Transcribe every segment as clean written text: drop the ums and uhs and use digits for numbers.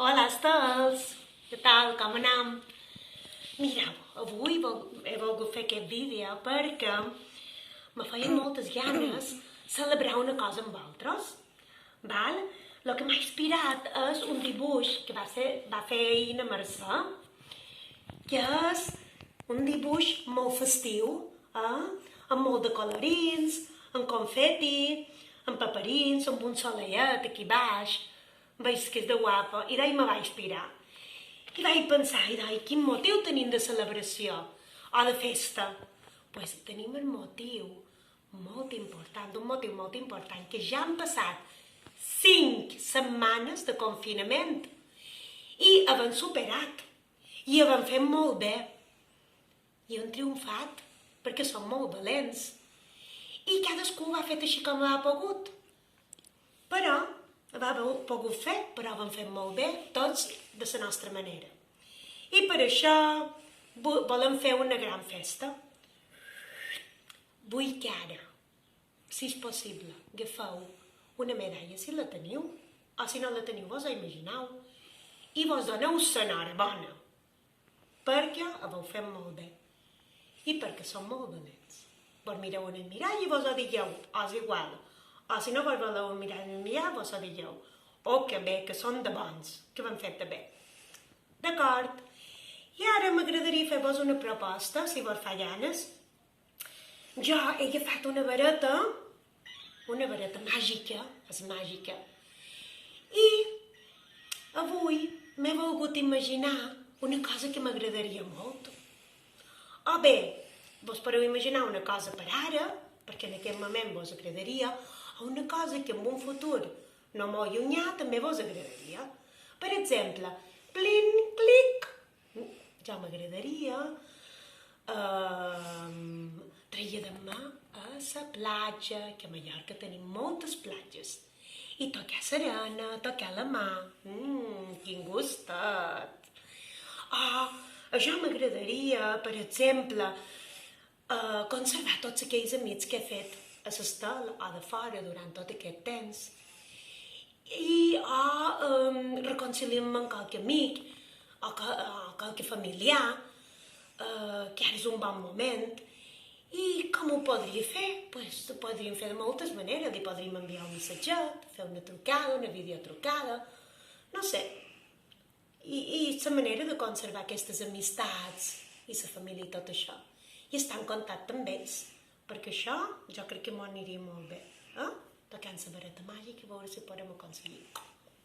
Hola, estels! Què tal? Com anem? Mireu, avui he volgut fer aquest vídeo perquè me feien moltes ganes celebrar una cosa amb vosaltres. Val? El que m'ha inspirat és un dibuix que va fer ahir na Mercè, que és un dibuix molt festiu, amb molt de colorins, amb confeti, amb paperins, amb un soleiet aquí baix. Veig que és de guapa, i d'ahir me va inspirar. I vaig pensar, quin motiu tenim de celebració o de festa? Doncs tenim un motiu molt important, que ja han passat 5 setmanes de confinament i hem superat, i hem fet molt bé, i hem triomfat, perquè som molt valents, i cadascú ho ha fet així com ha pogut. Però ho hem fet molt bé, tots de la nostra manera. I per això volem fer una gran festa. Vull que ara, si és possible, agafeu una medalla, si la teniu, o si no la teniu, vos ho imagineu, i vos doneu l'enhorabona, perquè ho heu fet molt bé, i perquè som molt valents. Vos mireu en el mirall i vos ho digueu, o és igual, o si no vos voleu mirar en el mirall, vos ho digueu, que bé, que són de bons, que ho hem fet de bé. D'acord? I ara m'agradaria fer-vos una proposta, si vos fa ganes. Jo he agafat una vareta màgica, és màgica, i avui m'he volgut imaginar una cosa que m'agradaria molt. O bé, vos podeu imaginar una cosa per ara, perquè en aquest moment vos agradaria, o una cosa que en un futur no molt llunyà també vos agradaria. Per exemple, plin, clic, ja m'agradaria traslladar-me a la platja, que a Mallorca tenim moltes platges, i tocar serena, tocar la mà, quin gustet. O jo m'agradaria, per exemple, conservar tots aquells amics que he fet a l'Estel o de fora durant tot aquest temps, i reconciliar-me amb qualque amic o qualque familiar, que ara és un bon moment. I com ho podria fer? Doncs ho podríem fer de moltes maneres. Li podríem enviar un missatget, fer una trucada, una videotrucada, no sé. I la manera de conservar aquestes amistats i la família i tot això. I estar en contacte amb ells, perquè això jo crec que m'ho aniria molt bé. Tocant la vareta màgica i veure si podem aconseguir.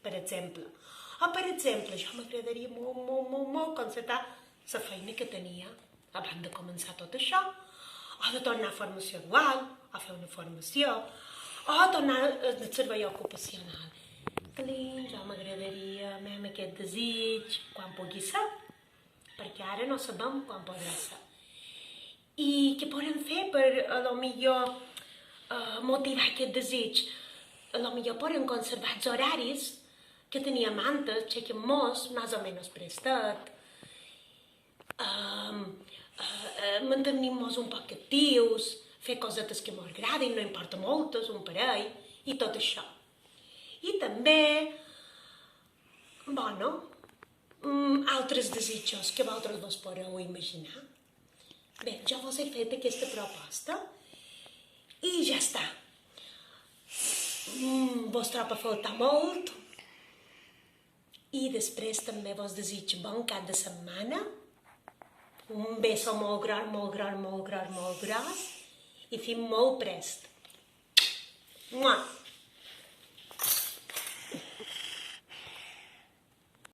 Per exemple. O per exemple, jo m'agradaria molt constatar la feina que tenia abans de començar tot això. O de tornar a formació dual, o fer una formació, o tornar al servei ocupacional. Jo m'agradaria amb aquest desig quan pugui ser, perquè ara no sabem quan podrà ser. I què podem fer per, potser, motivar aquest desig? Potser podem conservar els horaris que teníem antes, xequem-nos, més o menys prestat, mantenir-nos un poc actius, fer cosetes que m'agradin, no importa moltes, un parell, i tot això. I també, altres desitjos que vosaltres vos podeu imaginar. Bé, jo vos he fet aquesta proposta i ja està. Vos trobo a faltar molt i després també vos desitjo bon cap de setmana, un beso molt gros i fins molt prest. Mua!